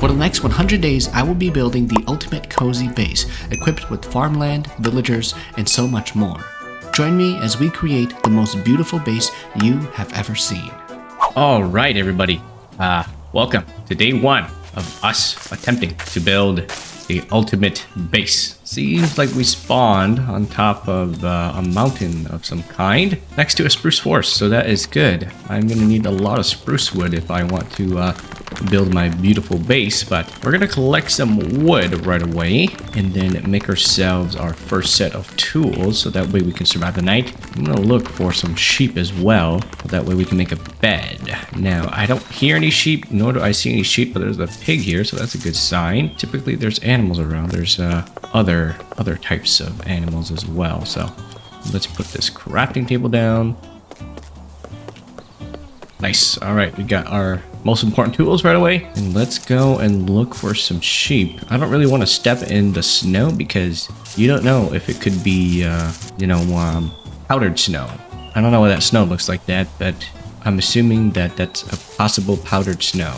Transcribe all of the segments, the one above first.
For the next 100 days, I will be building the ultimate cozy base, equipped with farmland, villagers, and so much more. Join me as we create the most beautiful base you have ever seen. All right, everybody. Welcome to day one of us attempting to build the ultimate base. Seems like we spawned on top of a mountain of some kind next to a spruce forest, so that is good. I'm gonna need a lot of spruce wood if I want to build my beautiful base, but we're gonna collect some wood right away and then make ourselves our first set of tools so that way we can survive the night. I'm gonna look for some sheep as well, so that way we can make a bed. Now, I don't hear any sheep, nor do I see any sheep, but there's a pig here, so that's a good sign. Typically, there's animals around. There's other types of animals as well, so let's put this crafting table down. Nice. All right, we got our most important tools right away, and let's go and look for some sheep. I don't really want to step in the snow because you don't know if it could be powdered snow. I don't know what that snow looks like that, but I'm assuming that that's a possible powdered snow.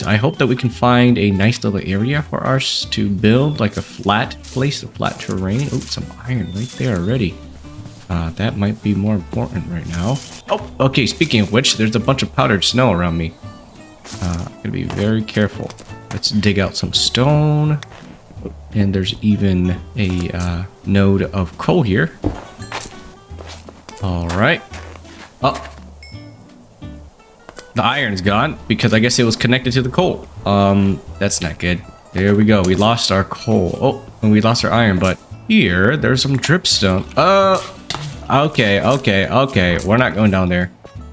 I hope that we can find a nice little area for us to build, like a flat place, a flat terrain. Oh, some iron right there already. That might be more important right now. Oh, okay, speaking of which, there's a bunch of powdered snow around me. Gotta be very careful. Let's dig out some stone. And there's even a node of coal here. All right. Oh. The iron's gone because I guess it was connected to the coal. That's not good. There we go. We lost our coal. Oh, and we lost our iron, but here, there's some dripstone. Okay. We're not going down there.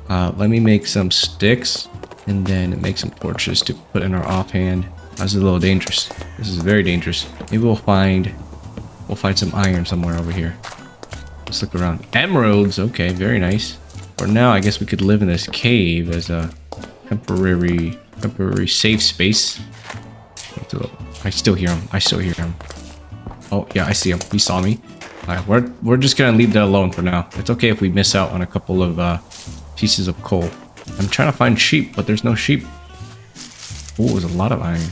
Let me make some sticks and then make some torches to put in our offhand. That's a little dangerous. This is very dangerous. Maybe we'll find some iron somewhere over here. Let's look around. Emeralds. Okay, very nice. For now, I guess we could live in this cave as a temporary safe space. I still hear him. Oh, yeah, I see him. He saw me. All right, we're just gonna leave that alone for now. It's okay if we miss out on a couple of pieces of coal. I'm trying to find sheep, but there's no sheep. Oh, there's a lot of iron.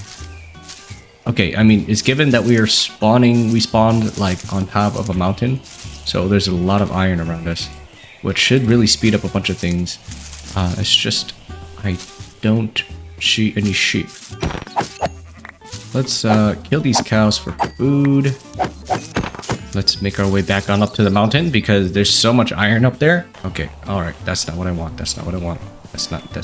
Okay, I mean, it's given that we spawned like on top of a mountain, so there's a lot of iron around us, which should really speed up a bunch of things. It's just I don't see any sheep. Let's kill these cows for food. Let's make our way back on up to the mountain because there's so much iron up there. Okay, all right, that's not what I want. That's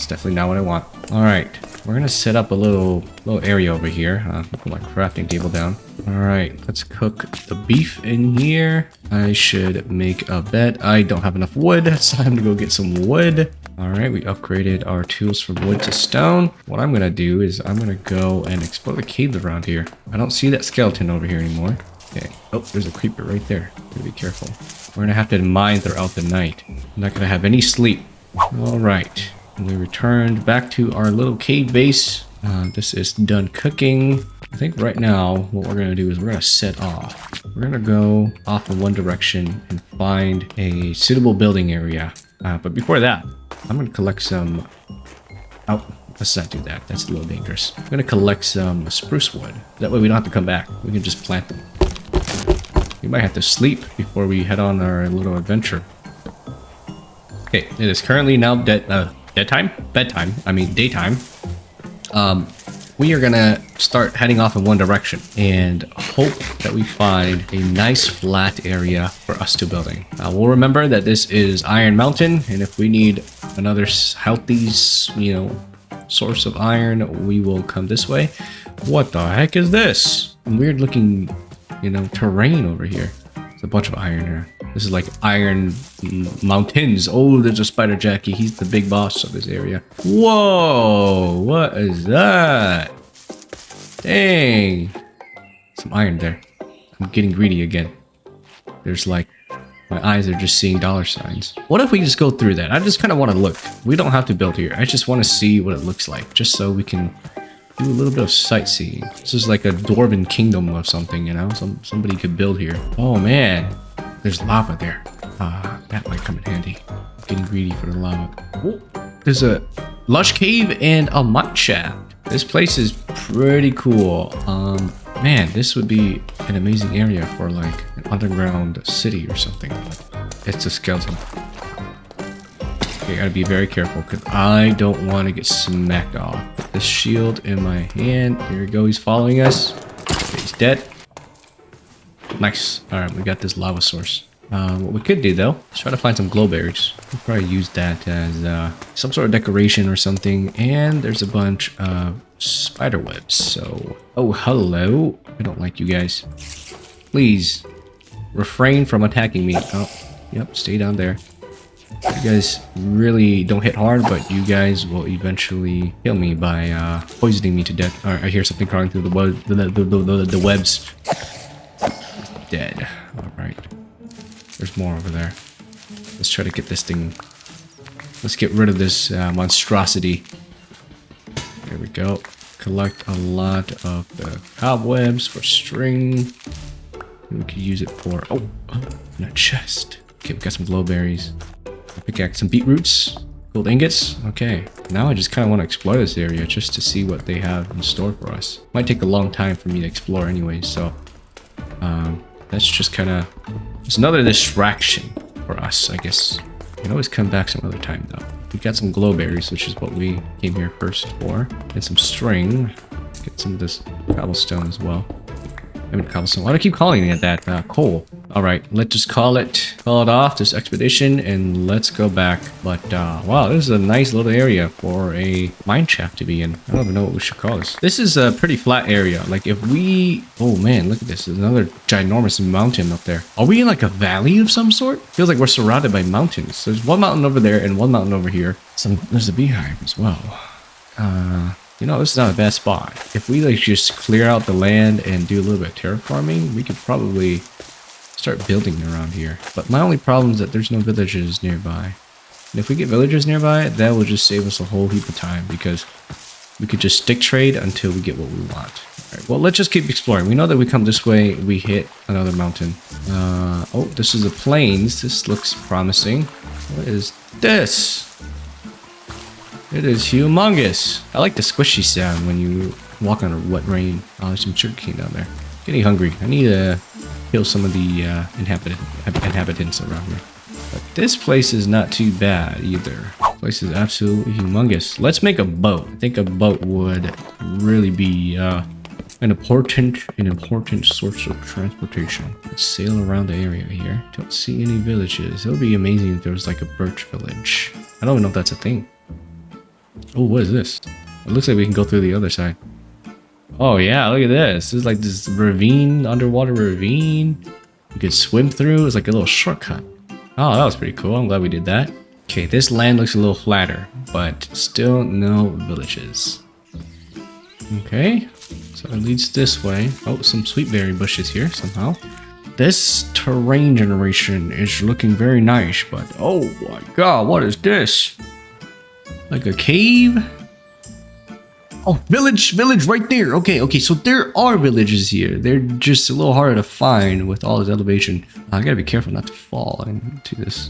definitely not what I want. All right, we're gonna set up a little area over here. Put my crafting table down. All right, let's cook the beef in here. I should make a bed. I don't have enough wood. It's time to go get some wood. All right, we upgraded our tools from wood to stone. What I'm gonna do is I'm gonna go and explore the caves around here. I don't see that skeleton over here anymore. Okay. Oh, there's a creeper right there. Gotta be careful. We're gonna have to mine throughout the night. I'm not gonna have any sleep. All right. We returned back to our little cave base. This is done cooking. I think right now what we're gonna do is we're gonna set off. We're gonna go off in one direction and find a suitable building area. But before that, I'm gonna collect some. Oh, let's not do that. That's a little dangerous. I'm gonna collect some spruce wood. That way we don't have to come back. We can just plant them. We might have to sleep before we head on our little adventure. Okay, it is currently now daytime. We are gonna start heading off in one direction and hope that we find a nice flat area for us to building. We'll remember that this is Iron Mountain, and if we need another healthy, source of iron, we will come this way. What the heck is this? Weird looking, terrain over here. There's a bunch of iron here. This is like Iron Mountains. Oh, there's a spider Jackie. He's the big boss of this area. Whoa, what is that? Dang. Some iron there. I'm getting greedy again. There's like, my eyes are just seeing dollar signs. What if we just go through that? I just kind of want to look. We don't have to build here. I just want to see what it looks like, just so we can do a little bit of sightseeing. This is like a dwarven kingdom or something, somebody could build here. Oh man, there's lava there. That might come in handy. Getting greedy for the lava. Oh, there's a lush cave and a mine shaft. This place is pretty cool. Man, this would be an amazing area for like an underground city or something. It's a skeleton. Okay, gotta be very careful because I don't want to get smacked off. Put this shield in my hand. Here we go. He's following us. Okay, he's dead. Nice. All right, we got this lava source. What we could do though is try to find some glowberries. We'll probably use that as some sort of decoration or something. And there's a bunch of spider webs. So, oh, hello. I don't like you guys. Please refrain from attacking me. Oh, yep, stay down there. You guys really don't hit hard, but you guys will eventually kill me by poisoning me to death. All right, I hear something crawling through the webs. Dead. All right. There's more over there. Let's try to get this thing. Let's get rid of this monstrosity. There we go. Collect a lot of the cobwebs for string. We could use it for... Oh, in a chest. Okay, we got some glowberries. Pickaxe, some beetroots. Gold ingots. Okay, now I just kind of want to explore this area just to see what they have in store for us. Might take a long time for me to explore anyway, so... that's just kind of... It's another distraction for us, I guess. We can always come back some other time, though. We got some glowberries, which is what we came here first for. And some string. Get some of this cobblestone as well. I mean, cobblestone. Why do I keep calling it that? Coal. All right, let's just call it off, this expedition, and let's go back. But, wow, this is a nice little area for a mine shaft to be in. I don't even know what we should call this. This is a pretty flat area. Like, if we... Oh, man, look at this. There's another ginormous mountain up there. Are we in, like, a valley of some sort? Feels like we're surrounded by mountains. There's one mountain over there and one mountain over here. There's a beehive as well. You know, this is not a bad spot. If we, like, just clear out the land and do a little bit of terraforming, we could probably... start building around here. But my only problem is that there's no villages nearby. And if we get villagers nearby, that will just save us a whole heap of time because we could just stick trade until we get what we want. Alright, well, let's just keep exploring. We know that we come this way, we hit another mountain. Oh, this is the plains. This looks promising. What is this? It is humongous. I like the squishy sound when you walk on a wet rain. Oh, there's some sugarcane down there. Getting hungry. I need to kill some of the inhabitants around here. But this place is not too bad either. This place is absolutely humongous. Let's make a boat. I think a boat would really be an important source of transportation. Let's sail around the area here. Don't see any villages. It would be amazing if there was like a birch village. I don't even know if that's a thing. Oh, what is this? It looks like we can go through the other side. Oh yeah, look at this. This is like this ravine, underwater ravine. You could swim through. It's like a little shortcut. Oh, that was pretty cool. I'm glad we did that. Okay, this land looks a little flatter, but still no villages. Okay, so it leads this way. Oh, some sweetberry bushes here somehow. This terrain generation is looking very nice, but oh my god, what is this? Like a cave? Oh, village right there. Okay, so there are villages here. They're just a little harder to find with all this elevation. I gotta be careful not to fall into this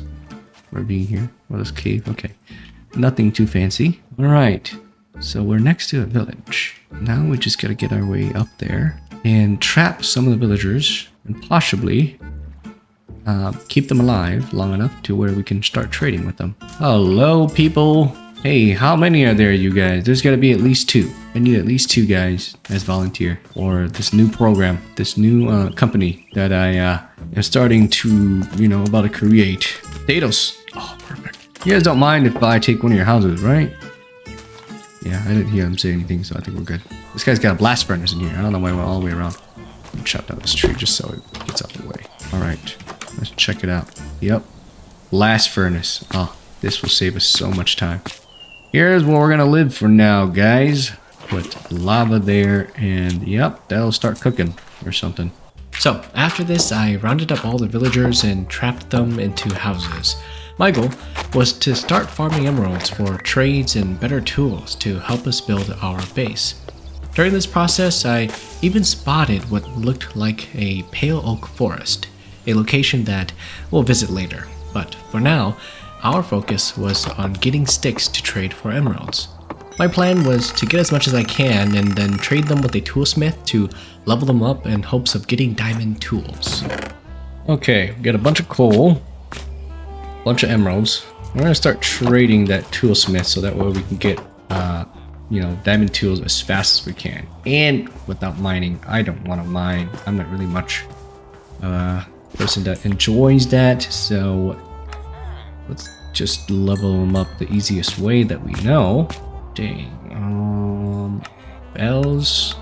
ravine here, or this cave. Okay, nothing too fancy. All right, so we're next to a village. Now we just gotta get our way up there and trap some of the villagers and possibly keep them alive long enough to where we can start trading with them. Hello, people. Hey, how many are there, you guys? There's got to be at least 2. I need at least 2 guys as volunteer for this new program, this new company that I am starting to, about to create. Potatoes. Oh, perfect. You guys don't mind if I take one of your houses, right? Yeah, I didn't hear him say anything, so I think we're good. This guy's got a blast furnace in here. I don't know why I went all the way around. I'm gonna chop down this tree just so it gets out of the way. All right, let's check it out. Yep, blast furnace. Oh, this will save us so much time. Here's where we're gonna live for now, guys. Put lava there, and yep, that'll start cooking or something. So, after this, I rounded up all the villagers and trapped them into houses. My goal was to start farming emeralds for trades and better tools to help us build our base. During this process, I even spotted what looked like a pale oak forest, a location that we'll visit later. But for now, our focus was on getting sticks to trade for emeralds. My plan was to get as much as I can and then trade them with a toolsmith to level them up in hopes of getting diamond tools. Okay, get a bunch of coal, bunch of emeralds. We're gonna start trading that toolsmith so that way we can get, diamond tools as fast as we can. And without mining, I don't want to mine. I'm not really much person that enjoys that. So let's just level them up the easiest way that we know. Dang. Bells.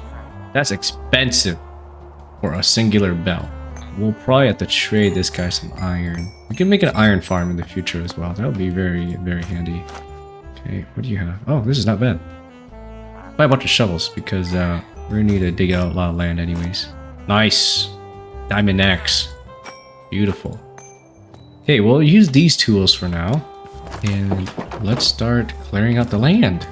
That's expensive for a singular bell. We'll probably have to trade this guy some iron. We can make an iron farm in the future as well. That would be very, very handy. Okay, what do you have? Oh, this is not bad. Buy a bunch of shovels because we're gonna need to dig out a lot of land anyways. Nice. Diamond axe. Beautiful. Okay, we'll use these tools for now. And let's start clearing out the land.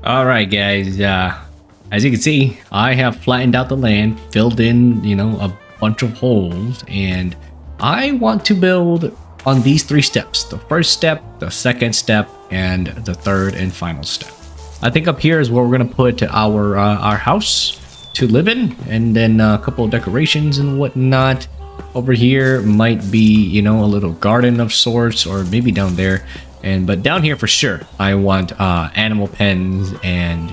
Alright guys, as you can see, I have flattened out the land, filled in, a bunch of holes, and I want to build on these 3 steps. The first step, the second step, and the third and final step. I think up here is where we're going to put our house to live in, and then a couple of decorations and whatnot. Over here might be, a little garden of sorts, or maybe down there. But down here for sure, I want animal pens and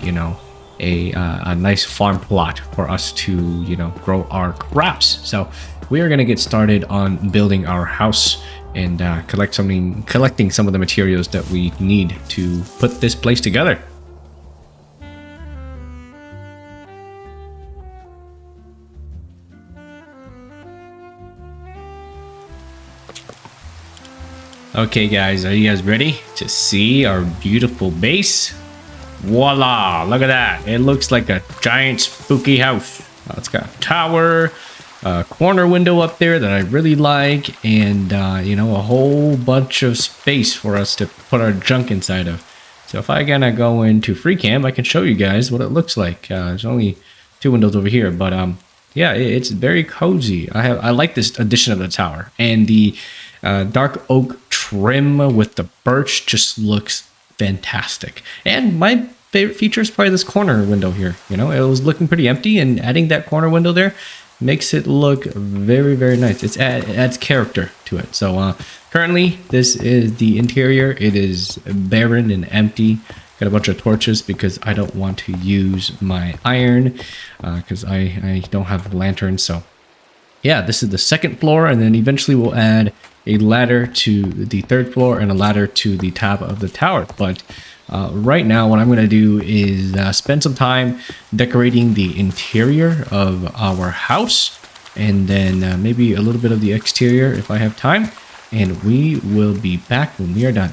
a nice farm plot for us to grow our crops. So we are gonna get started on building our house and collecting some of the materials that we need to put this place together. Okay guys, are you guys ready to see our beautiful base? Voila, look at that. It looks like a giant spooky house. It's got a tower, a corner window up there that I really like, and a whole bunch of space for us to put our junk inside of. So if I gonna go into FreeCam, I can show you guys what it looks like. There's only 2 windows over here, but yeah, it's very cozy. I like this addition of the tower, and the dark oak trim with the birch just looks fantastic. And my favorite feature is probably this corner window here. It was looking pretty empty, and adding that corner window there makes it look very, very nice. It adds character to it. So currently this is the interior. It is barren and empty. Got a bunch of torches because I don't want to use my iron because I don't have a lantern. So yeah, this is the 2nd floor, and then eventually we'll add a ladder to the 3rd floor and a ladder to the top of the tower. But right now what I'm going to do is spend some time decorating the interior of our house, and then maybe a little bit of the exterior if I have time, and we will be back when we are done.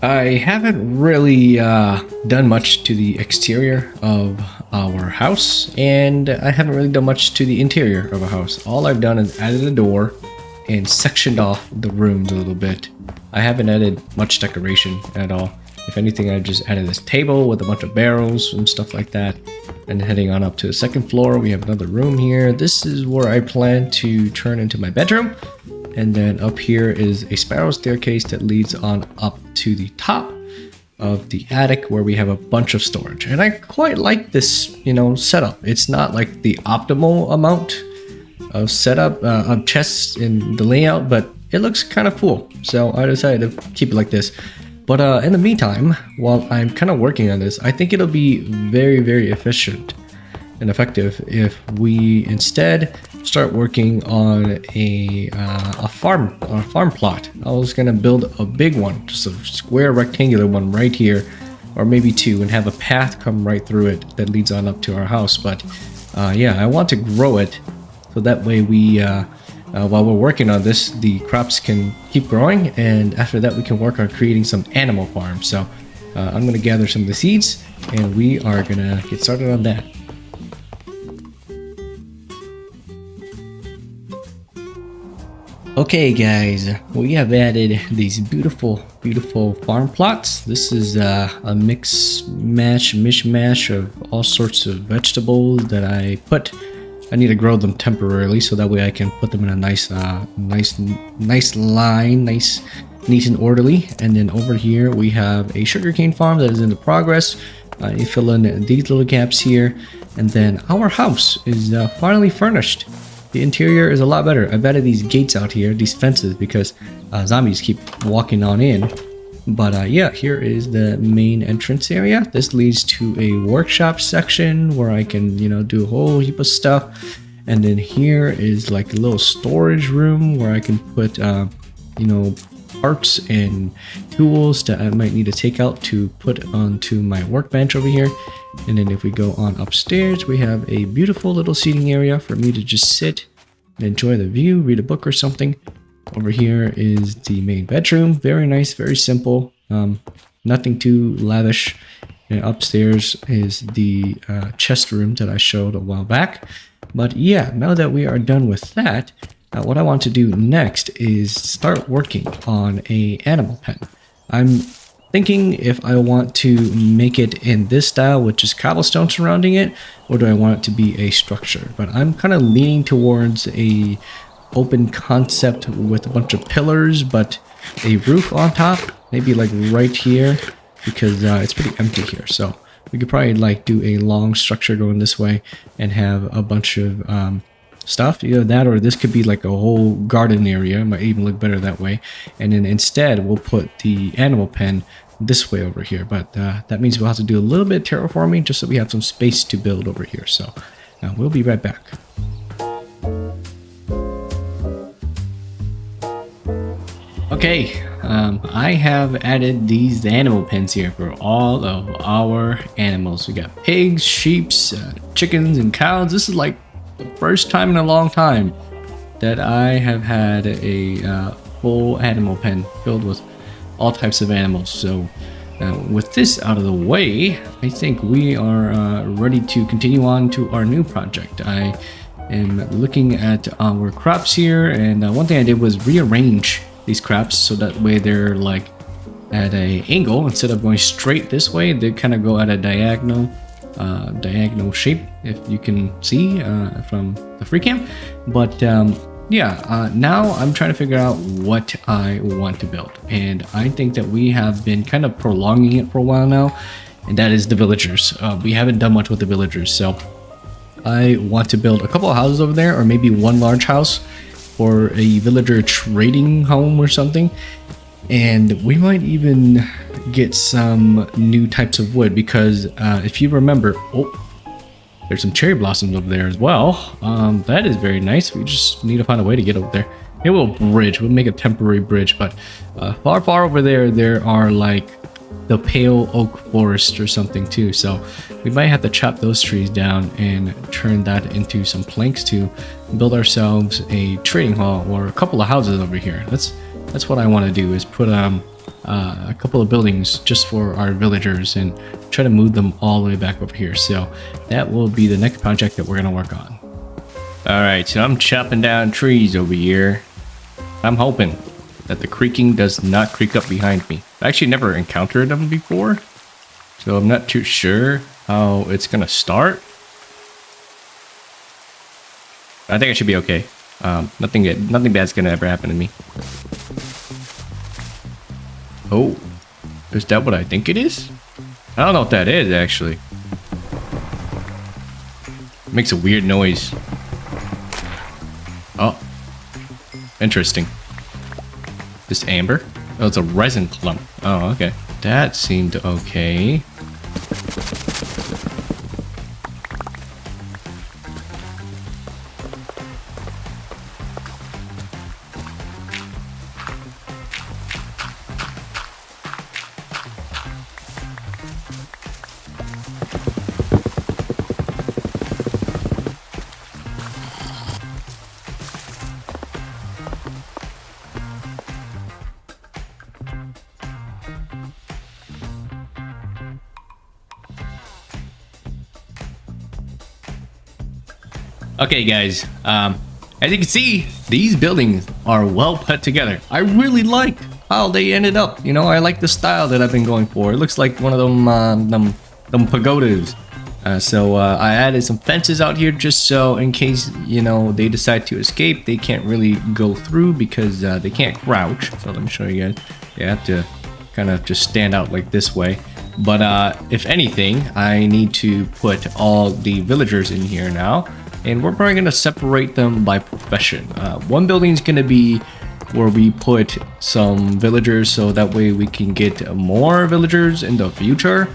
I haven't really done much to the exterior of our house, and I haven't really done much to the interior of a house. All I've done is added a door and sectioned off the rooms a little bit. I haven't added much decoration at all. If anything, I just added this table with a bunch of barrels and stuff like that. And heading on up to the 2nd floor, we have another room here. This is where I plan to turn into my bedroom. And then up here is a spiral staircase that leads on up to the top of the attic, where we have a bunch of storage. And I quite like this, setup. It's not like the optimal amount of setup of chests in the layout, but it looks kind of cool. So I decided to keep it like this. But in the meantime, while I'm kind of working on this, I think it'll be very, very efficient and effective if we instead start working on a farm plot. I was gonna build a big one, just a square rectangular one right here, or maybe 2, and have a path come right through it that leads on up to our house. But yeah, I want to grow it so that way we while we're working on this, the crops can keep growing, and after that we can work on creating some animal farms. So I'm going to gather some of the seeds, and we are going to get started on that. Okay guys, we have added these beautiful farm plots. This is a mishmash of all sorts of vegetables that I put I need to grow them temporarily so that way I can put them in a nice line, nice, neat and orderly. And then over here we have a sugarcane farm that is in the progress. You fill in these little gaps here, and then our house is finally furnished. The interior is a lot better. I've added these gates out here, these fences, because zombies keep walking on in. But yeah, here is the main entrance area. This leads to a workshop section where I can, you know, do a whole heap of stuff. And then here is like a little storage room where I can put, you know, parts and tools that I might need to take out to put onto my workbench over here. And then if we go on upstairs, we have a beautiful little seating area for me to just sit and enjoy the view, read a book or something. Over here is the main bedroom. Very nice, very simple. Nothing too lavish. And upstairs is the chest room that I showed a while back. But yeah, now that we are done with that, what I want to do next is start working on a animal pen. I'm thinking if I want to make it in this style with just cobblestone surrounding it, or do I want it to be a structure? But I'm kind of leaning towards a open concept with a bunch of pillars, but a roof on top, maybe like right here, because it's pretty empty here. So we could probably like do a long structure going this way and have a bunch of stuff, either that or this could be like a whole garden area. It might even look better that way. And then instead we'll put the animal pen this way over here, but that means we'll have to do a little bit of terraforming just so we have some space to build over here. So we'll be right back. Okay, I have added these animal pens here for all of our animals. We got pigs, sheep, chickens, and cows. This is like the first time in a long time that I have had a full animal pen filled with all types of animals. So with this out of the way, I think we are ready to continue on to our new project. I am looking at our crops here, and one thing I did was rearrange these crops so that way they're like at a angle. Instead of going straight this way, they kind of go at a diagonal shape, if you can see from the free cam. But yeah, now I'm trying to figure out what I want to build, and I think that we have been kind of prolonging it for a while now, and that is the villagers. We haven't done much with the villagers, so I want to build a couple of houses over there, or maybe one large house or a villager trading home or something. And we might even get some new types of wood, because if you remember, there's some cherry blossoms over there as well. That is very nice. We just need to find a way to get over there. Maybe we'll bridge. We'll make a temporary bridge, but far over there are like the pale oak forest or something too. So we might have to chop those trees down and turn that into some planks to build ourselves a trading hall or a couple of houses over here. That's what I want to do, is put a couple of buildings just for our villagers and try to move them all the way back over here. So that will be the next project that we're going to work on. All right, so I'm chopping down trees over here. I'm hoping that the creaking does not creak up behind me. I actually never encountered them before, so I'm not too sure how it's gonna start. I think I should be okay. Nothing bad's gonna ever happen to me. Oh, is that what I think it is? I don't know what that is, actually. It makes a weird noise. Oh, interesting. This amber? Oh, it's a resin clump. Oh, okay. That seemed okay. Okay, guys, as you can see, these buildings are well put together. I really like how they ended up. You know, I like the style that I've been going for. It looks like one of them pagodas I added some fences out here just so in case, you know, they decide to escape, they can't really go through because they can't crouch. So let me show you guys. You have to kind of just stand out like this way. But if anything, I need to put all the villagers in here now. And we're probably going to separate them by profession. One building is going to be where we put some villagers so that way we can get more villagers in the future.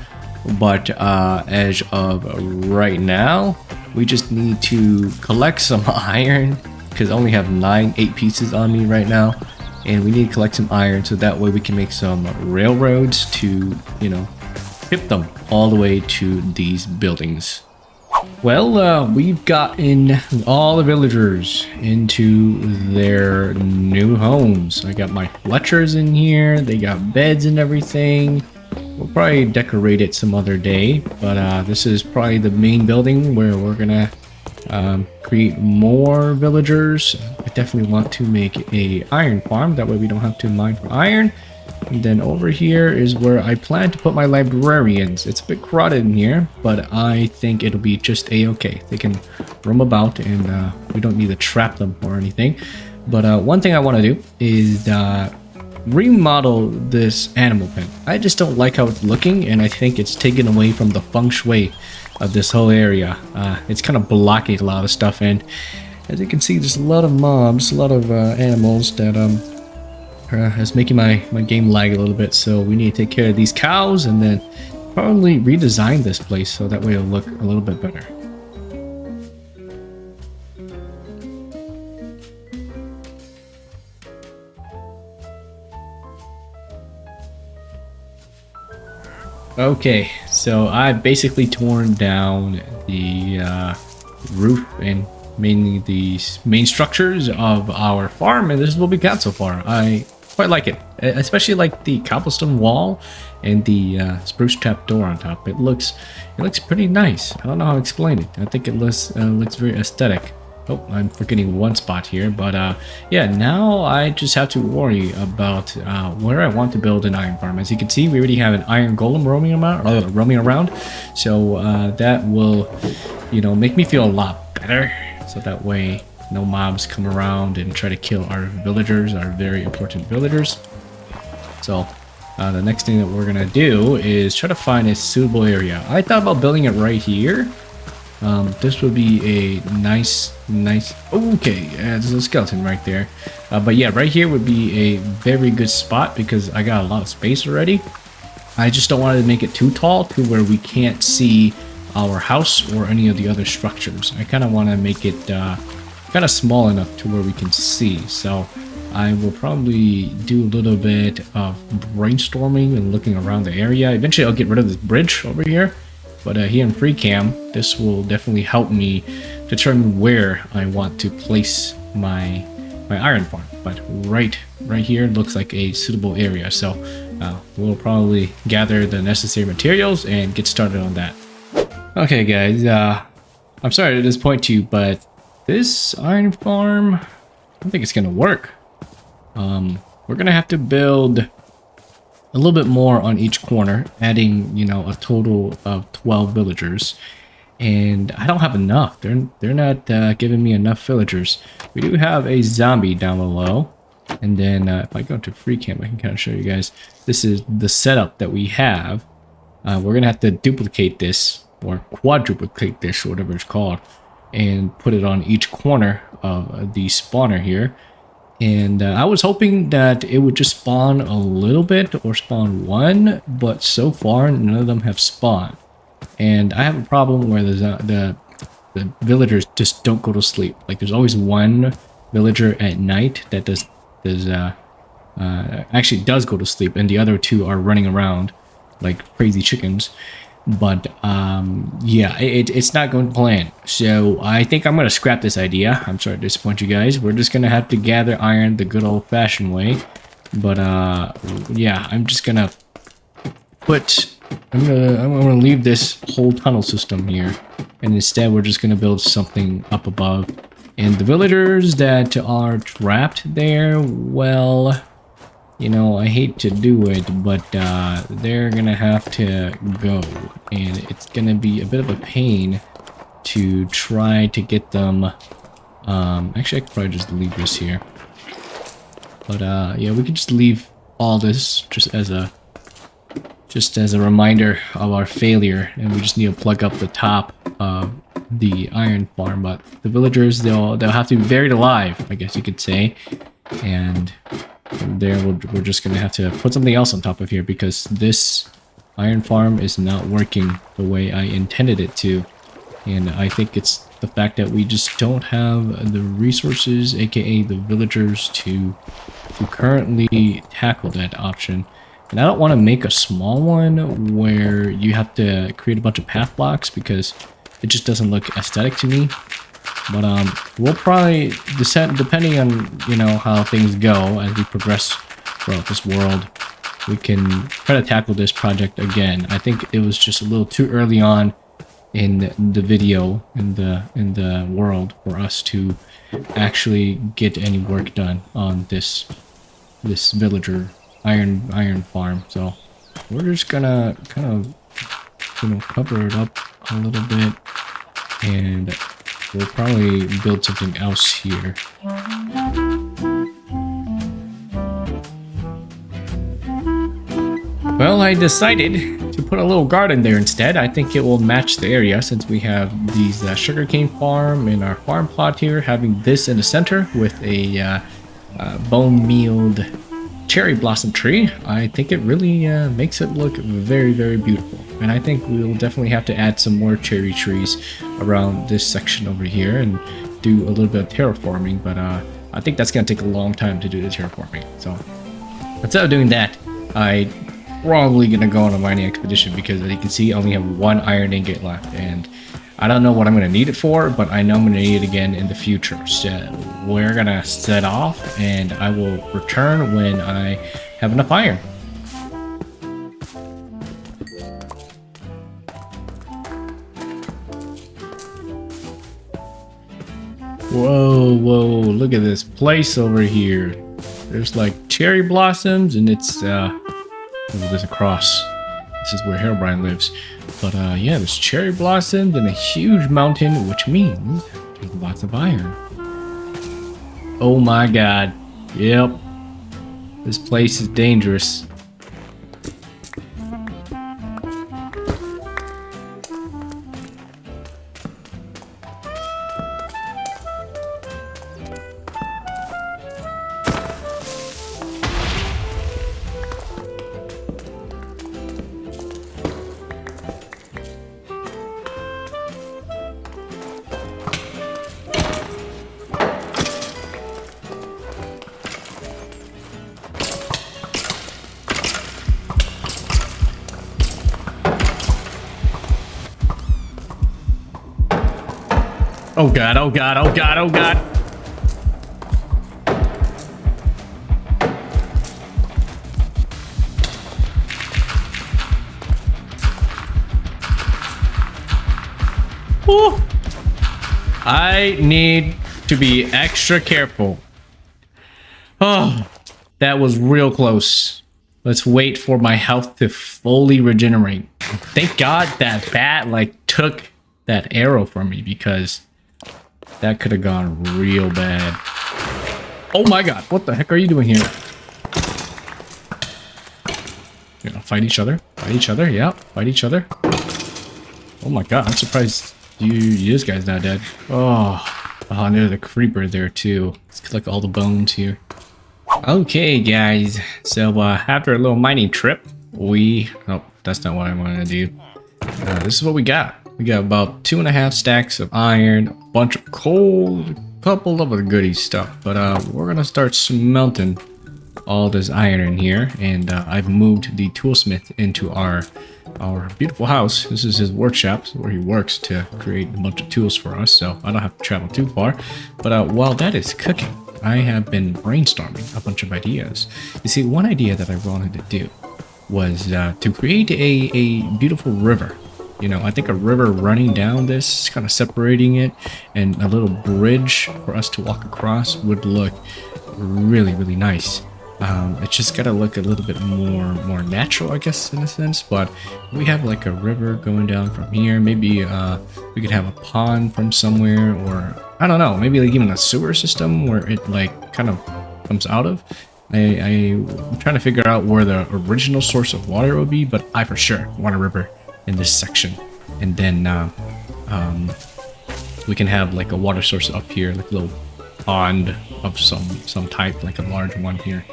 But as of right now, we just need to collect some iron because I only have 8 pieces on me right now. And we need to collect some iron so that way we can make some railroads to, you know, ship them all the way to these buildings. Well, we've gotten all the villagers into their new homes. I got my Fletchers in here. They got beds and everything. We'll probably decorate it some other day, but this is probably the main building where we're gonna create more villagers. I definitely want to make a iron farm. That way we don't have to mine for iron. And then over here is where I plan to put my librarians. It's a bit crowded in here, but I think it'll be just a-okay. They can roam about and we don't need to trap them or anything. But one thing I want to do is remodel this animal pen. I just don't like how it's looking, and I think it's taken away from the feng shui of this whole area. It's kind of blocking a lot of stuff, and as you can see, there's a lot of mobs, a lot of animals that is making my game lag a little bit. So we need to take care of these cows and then probably redesign this place so that way it'll look a little bit better. Okay, so I basically torn down the roof and mainly the main structures of our farm, and this is what we got so far. I quite like it, especially like the cobblestone wall and the spruce trap door on top. It looks pretty nice. I don't know how to explain it. I think it looks very aesthetic. Oh, I'm forgetting one spot here, but yeah, now I just have to worry about where I want to build an iron farm. As you can see, we already have an iron golem roaming around, so that will, you know, make me feel a lot better. So that way, no mobs come around and try to kill our villagers, our very important villagers. So the next thing that we're gonna do is try to find a suitable area. I thought about building it right here. This would be a nice, okay, there's a skeleton right there. But yeah, right here would be a very good spot because I got a lot of space already. I just don't want to make it too tall to where we can't see our house or any of the other structures. I kind of want to make it kind of small enough to where we can see. So I will probably do a little bit of brainstorming and looking around the area. Eventually I'll get rid of this bridge over here. But here in FreeCam, this will definitely help me determine where I want to place my iron farm. But right here looks like a suitable area. So we'll probably gather the necessary materials and get started on that. Okay, guys, I'm sorry to disappoint you, but this iron farm, I don't think it's gonna work. We're gonna have to build a little bit more on each corner, adding, you know, a total of 12 villagers, and I don't have enough. They're not giving me enough villagers. We do have a zombie down below, and then if I go to FreeCam, I can kind of show you guys. This is the setup that we have. We're gonna have to duplicate this or quadruplicate this, or whatever it's called, and put it on each corner of the spawner here. And I was hoping that it would just spawn a little bit or spawn one, but so far none of them have spawned. And I have a problem where the villagers just don't go to sleep. Like there's always one villager at night that actually does go to sleep, and the other two are running around like crazy chickens. But yeah, it's not going to plan. So I think I'm going to scrap this idea. I'm sorry to disappoint you guys. We're just going to have to gather iron the good old-fashioned way. But yeah, I'm just going to I'm gonna leave this whole tunnel system here, and instead we're just going to build something up above. And the villagers that are trapped there, well, you know, I hate to do it, but they're gonna have to go, and it's gonna be a bit of a pain to try to get them. Actually, I could probably just leave this here, but yeah, we could just leave all this just as a reminder of our failure, and we just need to plug up the top of the iron farm. But the villagers, they'll have to be buried alive, I guess you could say, and from there we're just gonna have to put something else on top of here, because this iron farm is not working the way I intended it to, and I think it's the fact that we just don't have the resources, aka the villagers, to currently tackle that option. And I don't want to make a small one where you have to create a bunch of path blocks, because it just doesn't look aesthetic to me. But we'll probably, depending on, you know, how things go as we progress throughout this world, we can try to tackle this project again. I think it was just a little too early on in the video, in the world, for us to actually get any work done on this villager iron farm. So we're just gonna kind of, you know, cover it up a little bit, and we'll probably build something else here. Well, I decided to put a little garden there instead. I think it will match the area, since we have these sugarcane farm and our farm plot here, having this in the center with a bone mealed cherry blossom tree. I think it really makes it look very, very beautiful. And I think we'll definitely have to add some more cherry trees around this section over here and do a little bit of terraforming, but I think that's going to take a long time to do the terraforming. So instead of doing that, I'm probably going to go on a mining expedition, because as you can see, I only have one iron ingot left, and I don't know what I'm going to need it for, but I know I'm going to need it again in the future. So we're going to set off, and I will return when I have enough iron. Whoa, look at this place over here. There's like cherry blossoms, and it's there's a cross. This is where Herobrine lives. But yeah, there's cherry blossoms and a huge mountain, which means there's lots of iron. Oh my god. Yep. This place is dangerous. Oh god, oh god, oh god, oh god. Whew. I need to be extra careful. Oh, that was real close. Let's wait for my health to fully regenerate. Thank God that bat like took that arrow from me, because that could have gone real bad. Oh my god, what the heck are you doing here? You know, fight each other? Fight each other? Yeah, fight each other. Oh my god, I'm surprised this guy's not dead. Oh, and there's a creeper there too. Let's collect all the bones here. Okay, guys. So after a little mining trip, oh, that's not what I wanted to do. This is what we got. We got about 2.5 stacks of iron, a bunch of coal, a couple of other goodies stuff. But we're gonna start smelting all this iron in here, and I've moved the toolsmith into our beautiful house. This is his workshop where he works to create a bunch of tools for us, so I don't have to travel too far. But while that is cooking, I have been brainstorming a bunch of ideas. You see, one idea that I wanted to do was to create a beautiful river. You know, I think a river running down this, kind of separating it, and a little bridge for us to walk across would look really, really nice. It's just gotta look a little bit more natural, I guess, in a sense. But we have like a river going down from here. Maybe we could have a pond from somewhere, or I don't know, maybe like even a sewer system where it like kind of comes out of. I'm trying to figure out where the original source of water would be, but I for sure want a river in this section. And then we can have like a water source up here, like a little pond of some type, like a large one here,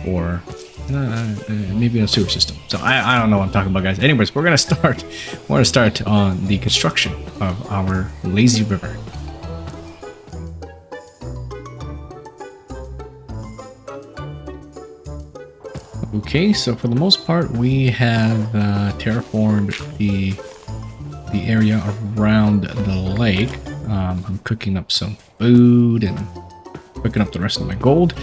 or maybe a sewer system. So I don't know what I'm talking about, guys. Anyways, we're gonna start on the construction of our lazy river. Okay, so for the most part, we have terraformed the area around the lake. I'm cooking up some food and cooking up the rest of my gold,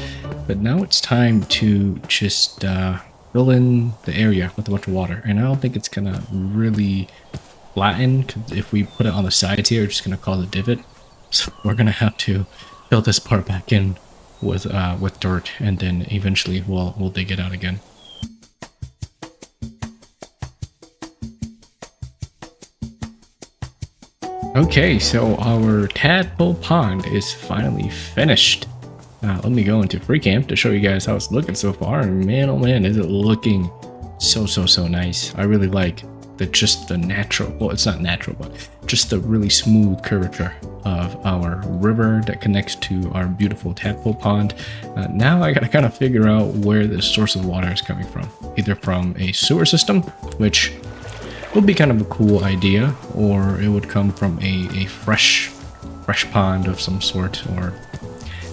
but now it's time to just fill in the area with a bunch of water. And I don't think it's gonna really flatten, because if we put it on the sides here, it's just gonna cause a divot. So we're gonna have to fill this part back in with dirt, and then eventually we'll dig it out again. Okay, so our tadpole pond is finally finished. Let me go into free camp to show you guys how it's looking so far, and man, oh man, is it looking so nice. I really like just the natural, well, it's not natural, but just the really smooth curvature of our river that connects to our beautiful tadpole pond. Now I gotta kind of figure out where the source of water is coming from, either from a sewer system, which would be kind of a cool idea, or it would come from a fresh pond of some sort, or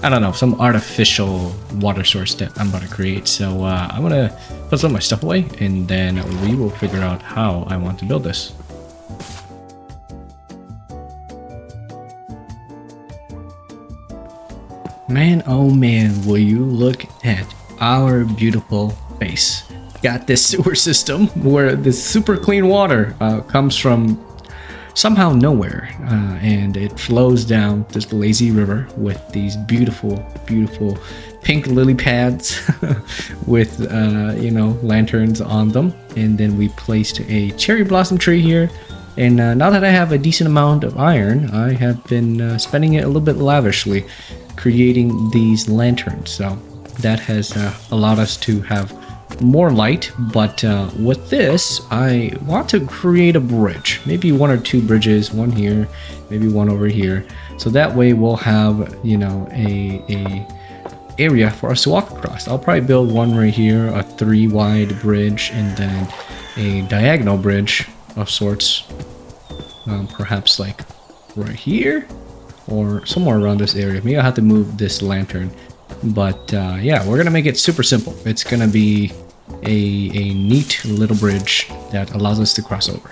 I don't know, some artificial water source that I'm about to create. So I'm gonna put some of my stuff away, and then we will figure out how I want to build this. Man, oh man, will you look at our beautiful base. Got this sewer system where this super clean water comes from somehow nowhere, and it flows down this lazy river with these beautiful pink lily pads with lanterns on them. And then we placed a cherry blossom tree here, and now that I have a decent amount of iron, I have been spending it a little bit lavishly creating these lanterns. So that has allowed us to have more light. But with this, I want to create a bridge, maybe one or two bridges, one here, maybe one over here, so that way we'll have a area for us to walk across. I'll probably build one right here, a 3 wide bridge, and then a diagonal bridge of sorts, perhaps like right here or somewhere around this area. Maybe I'll have to move this lantern. But yeah, we're gonna make it super simple. It's gonna be a neat little bridge that allows us to cross over.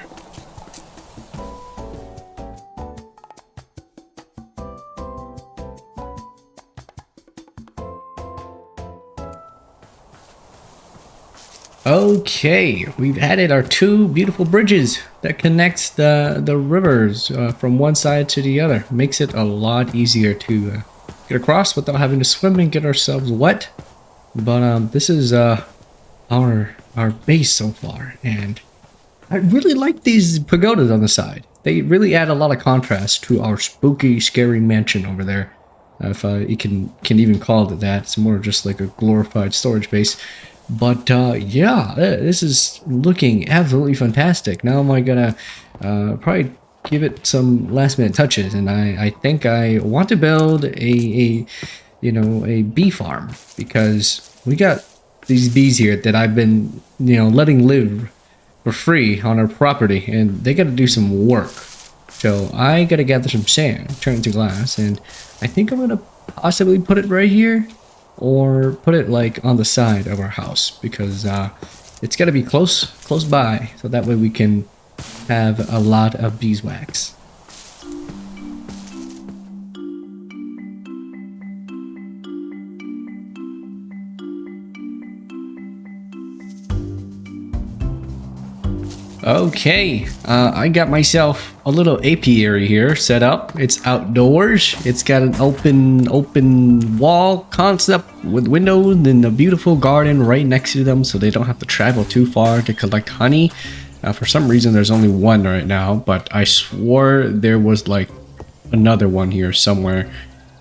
Okay, we've added our 2 beautiful bridges that connects the rivers from one side to the other. Makes it a lot easier to get across without having to swim and get ourselves wet. But this is our base so far, and I really like these pagodas on the side. They really add a lot of contrast to our spooky, scary mansion over there. If you can even call it that. It's more just like a glorified storage base. But yeah, this is looking absolutely fantastic. Now am I gonna probably give it some last minute touches, and I think I want to build a bee farm, because we got these bees here that I've been letting live for free on our property, and they got to do some work. So I got to gather some sand, turn it to glass, and I think I'm gonna possibly put it right here, or put it like on the side of our house, because it's got to be close by, so that way we can have a lot of beeswax. Okay, I got myself a little apiary here set up. It's outdoors. It's got an open wall concept with windows and a beautiful garden right next to them, so they don't have to travel too far to collect honey. For some reason, there's only one right now, but I swore there was like another one here somewhere.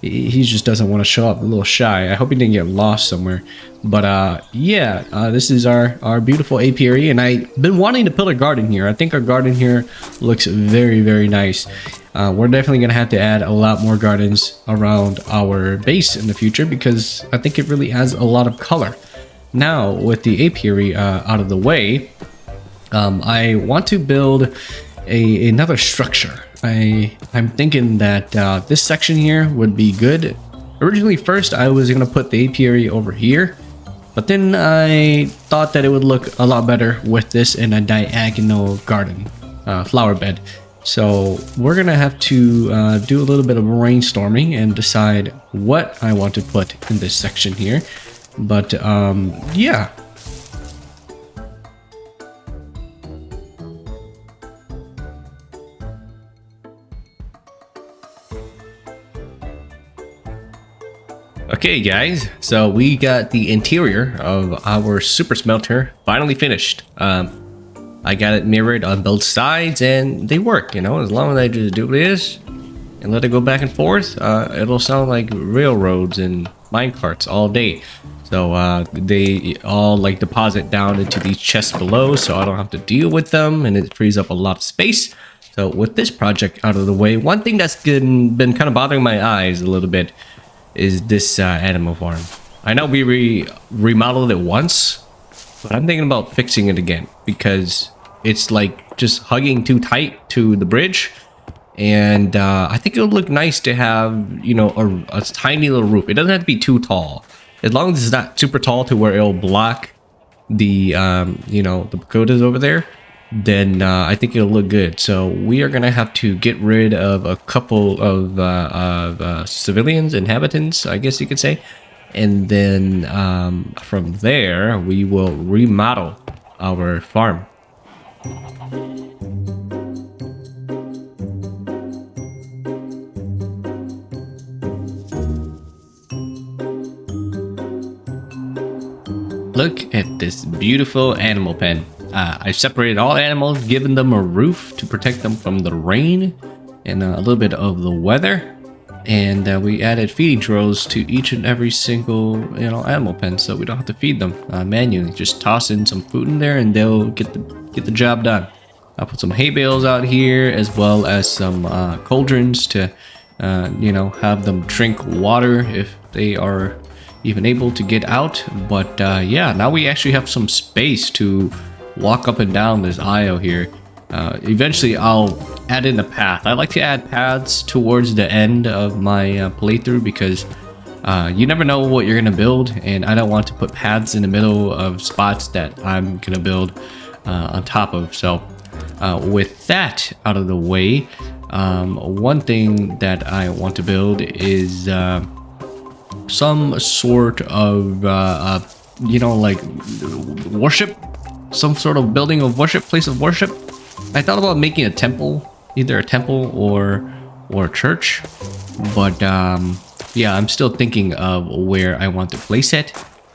He just doesn't want to show up, a little shy. I hope he didn't get lost somewhere. But yeah, this is our beautiful apiary, and I've been wanting to build a garden here. I think our garden here looks very, very nice. We're definitely gonna have to add a lot more gardens around our base in the future because I think it really adds a lot of color. Now, with the apiary out of the way, I want to build another structure. I'm thinking that this section here would be good. Originally, first I was gonna put the apiary over here, but then I thought that it would look a lot better with this in a diagonal garden, flower bed. So we're gonna have to do a little bit of brainstorming and decide what I want to put in this section here. But yeah. Okay guys, so we got the interior of our super smelter finally finished. I got it mirrored on both sides and they work, you know, as long as I just do this and let it go back and forth, it'll sound like railroads and minecarts all day. So they all like deposit down into these chests below, so I don't have to deal with them, and it frees up a lot of space. So with this project out of the way, one thing that's been kind of bothering my eyes a little bit is this animal farm. I know we remodeled it once, but I'm thinking about fixing it again because it's like just hugging too tight to the bridge, and I think it would look nice to have, you know, a tiny little roof. It doesn't have to be too tall, as long as it's not super tall to where it'll block the you know, the pagodas over there. Then I think it'll look good. So we are gonna have to get rid of a couple of civilians, inhabitants, I guess you could say, and then from there we will remodel our farm. Look at this beautiful animal pen. I separated all animals, given them a roof to protect them from the rain and a little bit of the weather. And we added feeding troughs to each and every single, you know, animal pen, so we don't have to feed them manually. Just toss in some food in there, and they'll get the job done. I'll put some hay bales out here, as well as some cauldrons to, you know, have them drink water if they are even able to get out. But yeah, now we actually have some space to walk up and down this aisle here. Eventually I'll add in a path. I like to add paths towards the end of my playthrough because you never know what you're gonna build, and I don't want to put paths in the middle of spots that I'm gonna build on top of. So with that out of the way, one thing that I want to build is some sort of you know, like worship, some sort of building of worship, place of worship. I thought about making a temple, either a temple or a church, but yeah, I'm still thinking of where I want to place it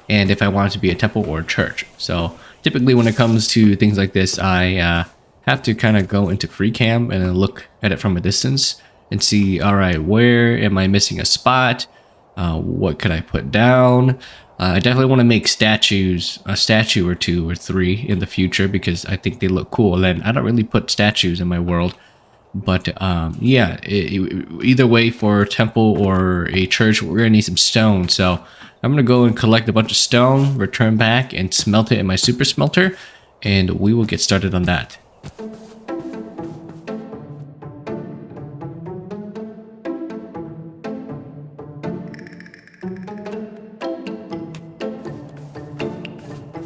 and if I want it to be a temple or a church. So typically when it comes to things like this, I have to kind of go into FreeCam and then look at it from a distance and see, all right, where am I missing a spot? What could I put down? I definitely want to make statues, a statue or two or three in the future, because I think they look cool. And I don't really put statues in my world, but yeah, either way, for a temple or a church, we're gonna need some stone. So I'm gonna go and collect a bunch of stone, return back and smelt it in my super smelter, and we will get started on that.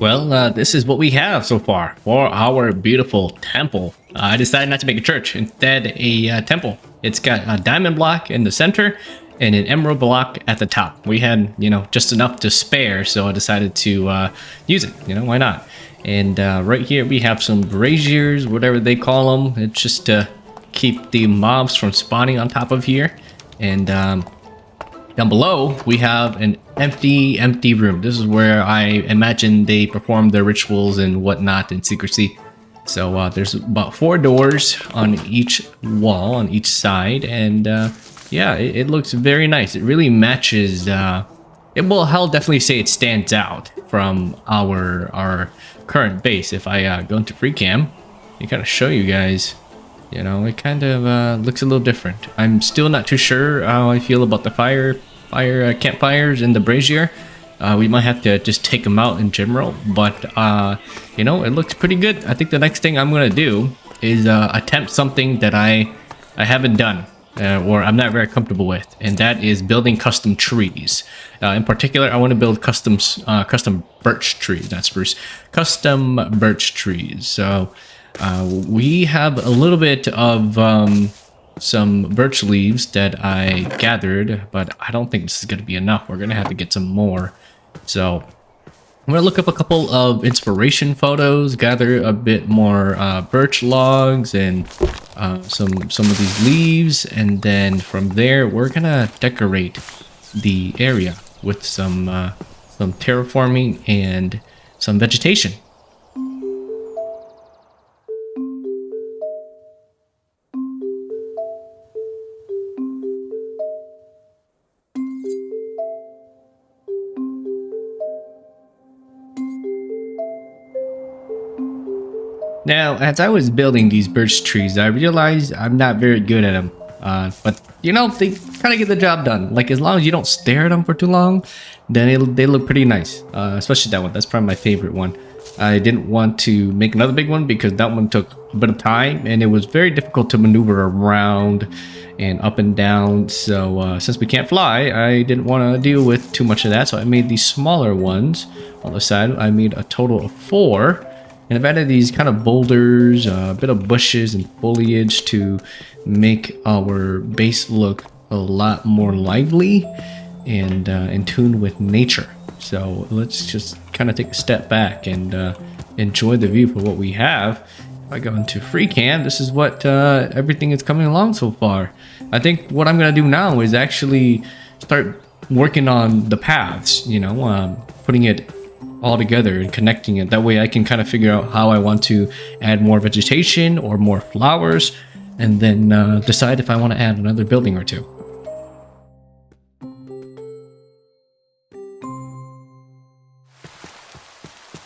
Well, this is what we have so far for our beautiful temple. I decided not to make a church, instead a temple. It's got a diamond block in the center, and an emerald block at the top. We had, you know, just enough to spare, so I decided to use it. You know, why not? And right here we have some braziers, whatever they call them. It's just to keep the mobs from spawning on top of here. And down below we have an empty room. This is where I imagine they perform their rituals and whatnot in secrecy. So there's about 4 doors on each wall, on each side, and yeah, it looks very nice. It really matches. I'll definitely say it stands out from our current base. If I go into free cam, I kind of show you guys. You know, it kind of looks a little different. I'm still not too sure how I feel about the campfires and the brazier. We might have to just take them out in general, but you know, it looks pretty good. I think the next thing I'm gonna do is attempt something that I haven't done or I'm not very comfortable with, and that is building custom trees. In particular, I want to build custom birch trees, not spruce, custom birch trees. So we have a little bit of some birch leaves that I gathered, but I don't think this is going to be enough. We're going to have to get some more. So I'm going to look up a couple of inspiration photos, gather a bit more birch logs and some of these leaves, and then from there we're going to decorate the area with some terraforming and some vegetation. Now, as I was building these birch trees, I realized I'm not very good at them. But, you know, they kind of get the job done. Like, as long as you don't stare at them for too long, then they look pretty nice. Especially that one. That's probably my favorite one. I didn't want to make another big one because that one took a bit of time, and it was very difficult to maneuver around and up and down. So, since we can't fly, I didn't want to deal with too much of that. So I made these smaller ones on the side. I made a total of 4. And I've added these kind of boulders, a bit of bushes and foliage to make our base look a lot more lively and in tune with nature. So let's just kind of take a step back and enjoy the view for what we have. If I go into free cam, this is what everything is coming along so far. I think what I'm going to do now is actually start working on the paths, you know, putting it all together and connecting it. That way I can kind of figure out how I want to add more vegetation or more flowers, and then decide if I want to add another building or two.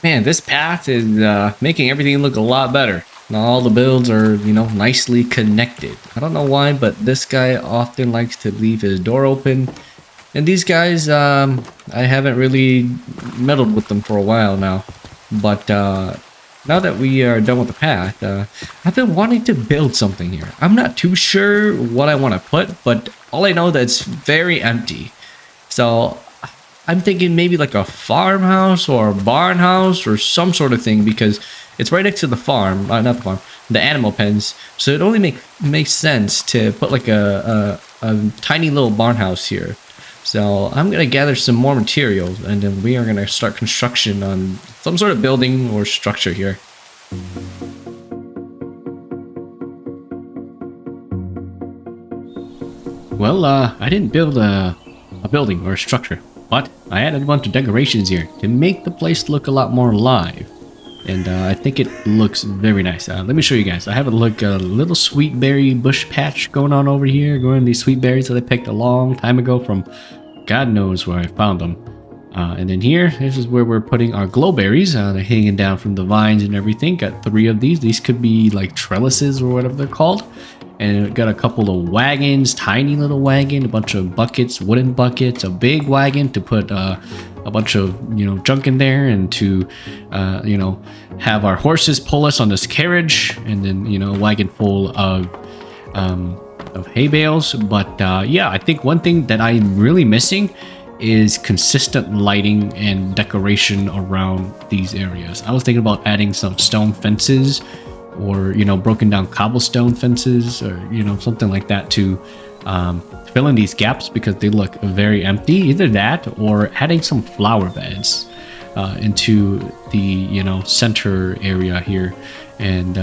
Man, this path is making everything look a lot better. Now all the builds are, you know, nicely connected. I don't know why, but this guy often likes to leave his door open. And these guys, I haven't really meddled with them for a while now. But now that we are done with the path, I've been wanting to build something here. I'm not too sure what I want to put, but all I know that it's very empty. So I'm thinking maybe like a farmhouse or a barn house or some sort of thing, because it's right next to the farm, not the farm, the animal pens. So it only makes sense to put like a tiny little barn house here. So I'm going to gather some more materials, and then we are going to start construction on some sort of building or structure here. Well, I didn't build a building or a structure, but I added a bunch of decorations here to make the place look a lot more alive. And I think it looks very nice. Let me show you guys. I have a little sweet berry bush patch going on over here, growing these sweet berries that I picked a long time ago from God knows where I found them. And then here, this is where we're putting our glowberries. They're hanging down from the vines and everything. Got 3 of these. These could be like trellises or whatever they're called. And got a couple of wagons, tiny little wagon, a bunch of buckets, wooden buckets, a big wagon to put a bunch of, you know, junk in there, and to you know, have our horses pull us on this carriage, and then, you know, a wagon full of hay bales. But yeah, I think one thing that I'm really missing is consistent lighting and decoration around these areas. I was thinking about adding some stone fences or broken down cobblestone fences, or something like that to fill in these gaps because they look very empty. Either that or adding some flower beds into the center area here, and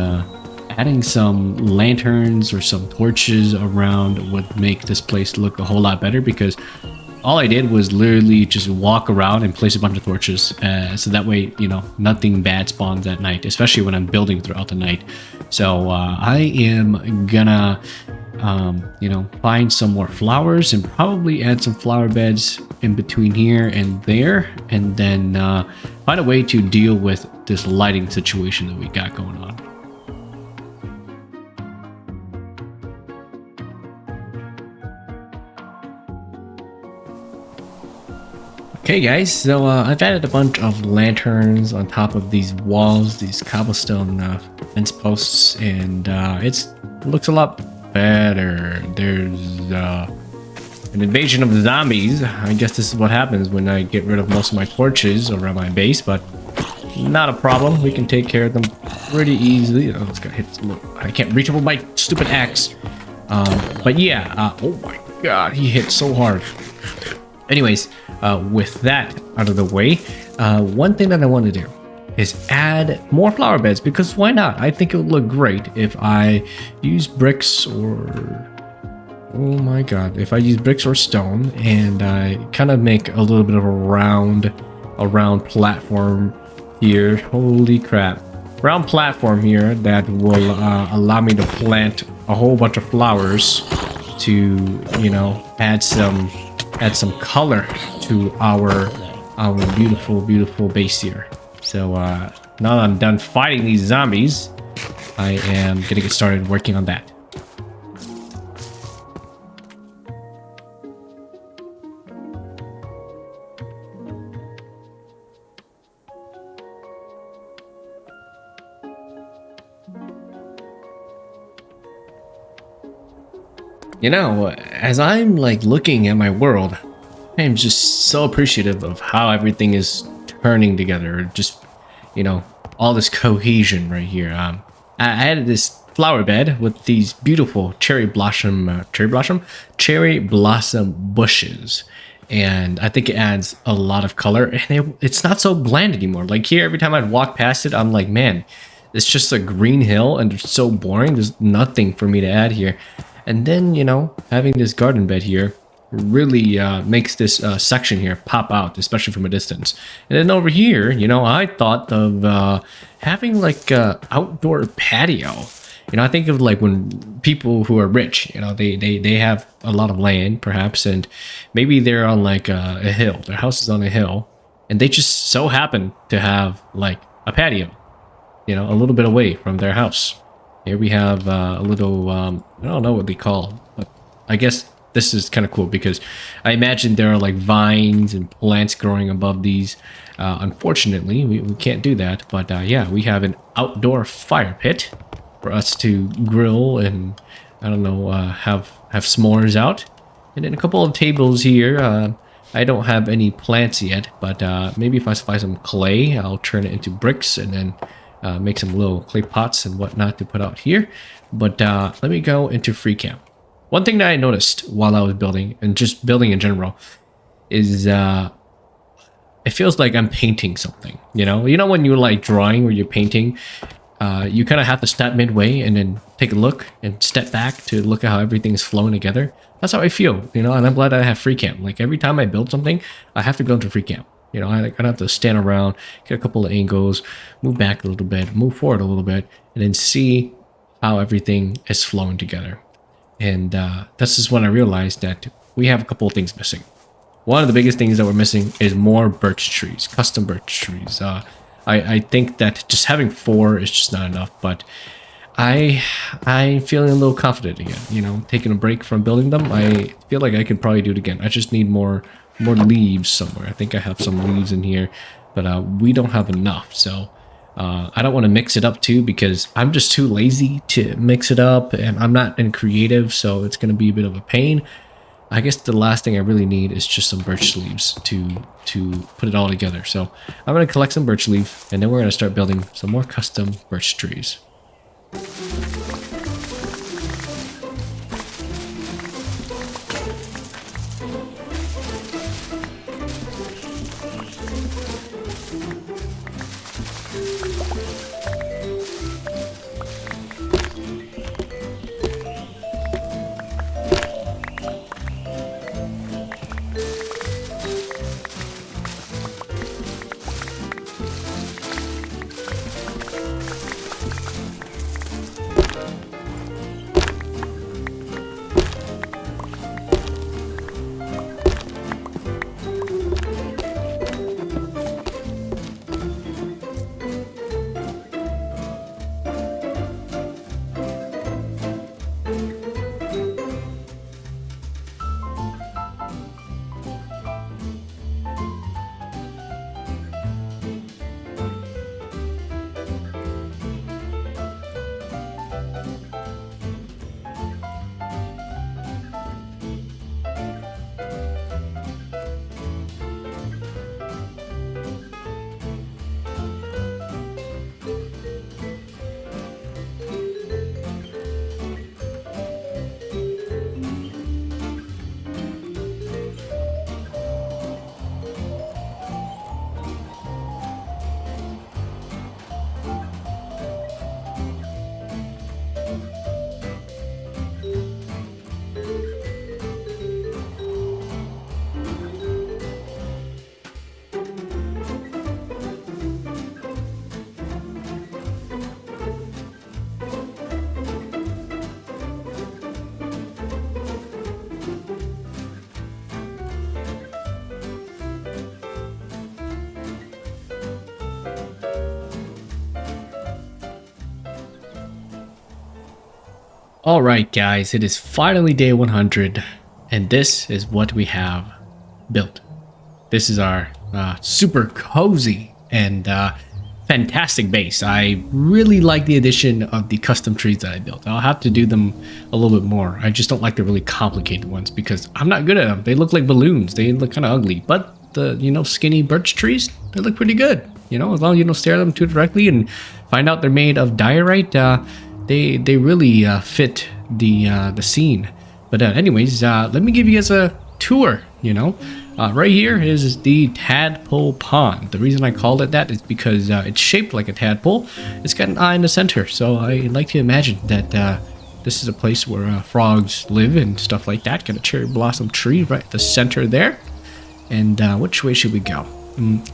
adding some lanterns or some torches around would make this place look a whole lot better, because all I did was literally just walk around and place a bunch of torches, so that way nothing bad spawns at night, especially when I'm building throughout the night. So I am gonna find some more flowers and probably add some flower beds in between here and there, and then find a way to deal with this lighting situation that we got going on. Okay guys, so I've added a bunch of lanterns on top of these walls, these cobblestone fence posts, and it looks a lot better. There's an invasion of zombies. I guess this is what happens when I get rid of most of my torches around my base, but not a problem. We can take care of them pretty easily. Oh, it's gonna hit. I can't reach him with my stupid axe. But yeah, oh my god, he hit so hard. Anyways, with that out of the way, one thing that I want to do is add more flower beds, because why not? I think it would look great if I use bricks or... oh my god, if I use bricks or stone and I kind of make a little bit of a round platform here. Holy crap. Round platform here that will allow me to plant a whole bunch of flowers to, add some color to our beautiful base here. So now that I'm done fighting these zombies, I am gonna get started working on that. As I'm looking at my world, I am just so appreciative of how everything is turning together. Just, all this cohesion right here. I added this flower bed with these beautiful cherry blossom bushes, and I think it adds a lot of color, and it's not so bland anymore. Here, every time I'd walk past it, I'm like, man, it's just a green hill and it's so boring. There's nothing for me to add here. And then, having this garden bed here really makes this section here pop out, especially from a distance. And then over here, I thought of having a outdoor patio. I think of when people who are rich, they have a lot of land perhaps, and maybe they're on a hill, their house is on a hill, and they just so happen to have a patio, a little bit away from their house. Here we have a little, I don't know what they call, but I guess this is kind of cool because I imagine there are vines and plants growing above these. Unfortunately, we can't do that, but yeah, we have an outdoor fire pit for us to grill and, I don't know, have s'mores out. And then a couple of tables here. I don't have any plants yet, but maybe if I find some clay, I'll turn it into bricks and then make some little clay pots and whatnot to put out here. But let me go into free camp. One thing that I noticed while I was building, and just building in general, is it feels like I'm painting something. When you're drawing or you're painting, you kind of have to stop midway and then take a look and step back to look at how everything's flowing together. That's how I feel, and I'm glad I have free camp. Every time I build something, I have to go into free camp. I don't have to stand around, get a couple of angles, move back a little bit, move forward a little bit, and then see how everything is flowing together. And this is when I realized that we have a couple of things missing. One of the biggest things that we're missing is more birch trees, custom birch trees. I think that just having 4 is just not enough, but I'm feeling a little confident again. Taking a break from building them, I feel like I could probably do it again. I just need more leaves somewhere. I think I have some leaves in here, but we don't have enough. So I don't want to mix it up too, because I'm just too lazy to mix it up, and I'm not in creative, so it's going to be a bit of a pain. I guess the last thing I really need is just some birch leaves to put it all together. So I'm going to collect some birch leaf, and then we're going to start building some more custom birch trees. Alright guys, it is finally day 100, and this is what we have built. This is our super cozy and fantastic base. I really like the addition of the custom trees that I built. I'll have to do them a little bit more. I just don't like the really complicated ones because I'm not good at them. They look like balloons. They look kind of ugly, but the, you know, skinny birch trees, they look pretty good. You know, as long as you don't stare at them too directly and find out they're made of diorite, they really fit the scene. But anyways, let me give you guys a tour. You know, right here is the tadpole pond. The reason I called it that is because it's shaped like a tadpole. It's got an eye in the center, so I like to imagine that this is a place where frogs live and stuff like that. Got a cherry blossom tree right at the center there. And which way should we go?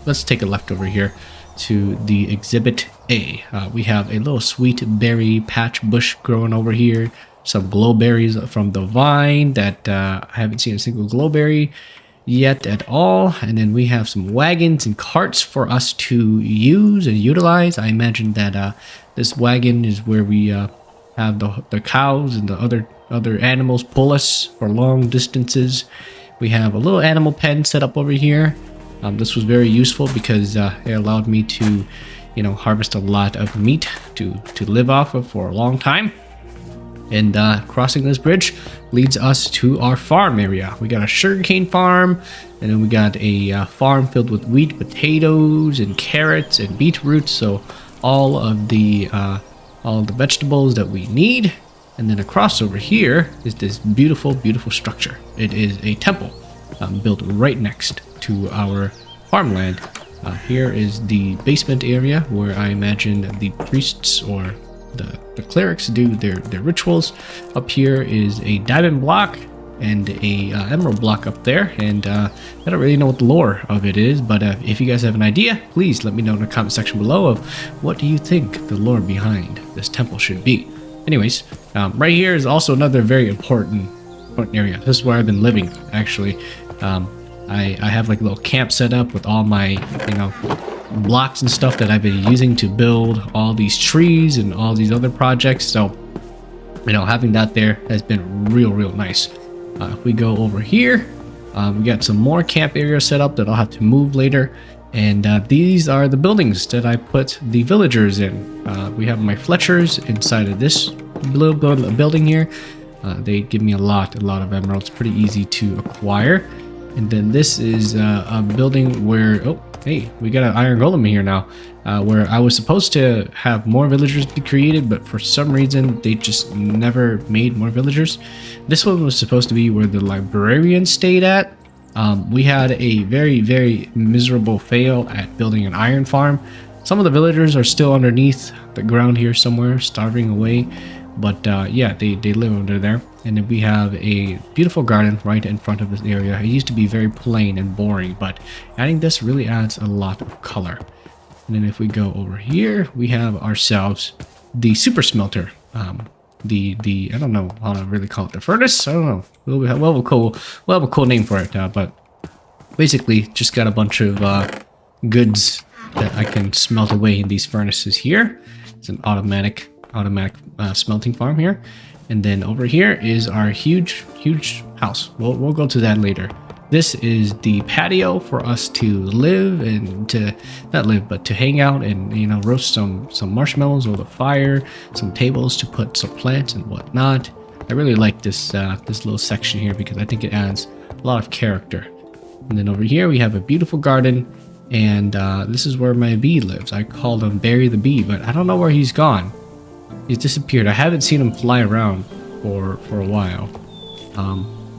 Let's take a left over here to the exhibit A. We have a little sweet berry patch bush growing over here. Some glowberries from the vine that I haven't seen a single glowberry yet at all. And then we have some wagons and carts for us to use and utilize. I imagine that this wagon is where we have the cows and the other animals pull us for long distances. We have a little animal pen set up over here. This was very useful because it allowed me to, you know, harvest a lot of meat to live off of for a long time. And crossing this bridge leads us to our farm area. We got a sugarcane farm, and then we got a farm filled with wheat, potatoes, and carrots and beetroots. So all of the vegetables that we need. And then across over here is this beautiful, beautiful structure. It is a temple built right next to our farmland. Here is the basement area where I imagine the priests or the clerics do their rituals. Up here is a diamond block and a emerald block up there, and I don't really know what the lore of it is, but if you guys have an idea, please let me know in the comment section below of what do you think the lore behind this temple should be. Anyways, right here is also another very important area. This is where I've been living, actually. I have like a little camp set up with all my, you know, blocks and stuff that I've been using to build all these trees and all these other projects. So, you know, having that there has been real nice. If we go over here, we got some more camp areas set up that I'll have to move later. And these are the buildings that I put the villagers in. We have my Fletchers inside of this little building here. They give me a lot of emeralds, pretty easy to acquire. And then this is a building where, oh, hey, we got an iron golem here now, where I was supposed to have more villagers be created, but for some reason they just never made more villagers. This one was supposed to be where the librarian stayed at. We had a very miserable fail at building an iron farm. Some of the villagers are still underneath the ground here somewhere, starving away. But yeah, they live under there. And then we have a beautiful garden right in front of this area. It used to be very plain and boring, but adding this really adds a lot of color. And then if we go over here, we have ourselves the super smelter. The I don't know how to really call it, the furnace. I don't know. We'll have a cool name for it. But basically, just got a bunch of goods that I can smelt away in these furnaces here. It's an automatic smelting farm here. And then over here is our huge house. We'll go to that later. This is the patio for us to live and to not live, but to hang out and, you know, roast some marshmallows over the fire, some tables to put some plants and whatnot. I really like this this little section here because I think it adds a lot of character. And then over here we have a beautiful garden, and this is where my bee lives. I called him Barry the Bee, but I don't know where he's gone. He's disappeared. I haven't seen him fly around for a while.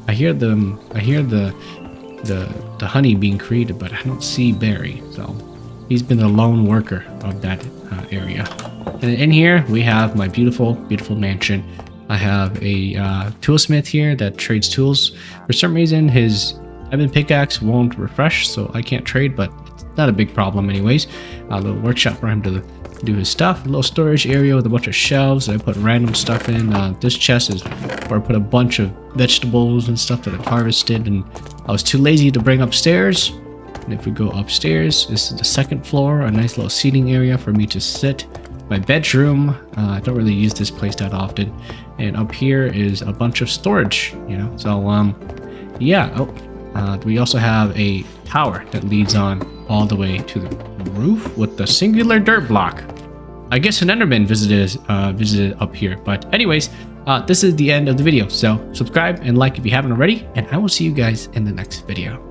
I hear the honey being created, but I don't see Barry. So he's been the lone worker of that area. And in here we have my beautiful mansion. I have a toolsmith here that trades tools. For some reason his diamond pickaxe won't refresh, so I can't trade, but it's not a big problem anyways. A little workshop for him to do his stuff. A little storage area with a bunch of shelves that I put random stuff in. This chest is where I put a bunch of vegetables and stuff that I've harvested, and I was too lazy to bring upstairs. And if we go upstairs, this is the second floor, a nice little seating area for me to sit. My bedroom, I don't really use this place that often. And up here is a bunch of storage, you know. So yeah. We also have a tower that leads on all the way to the roof with the singular dirt block. I guess an Enderman visited up here. But anyways, this is the end of the video. So subscribe and like if you haven't already, and I will see you guys in the next video.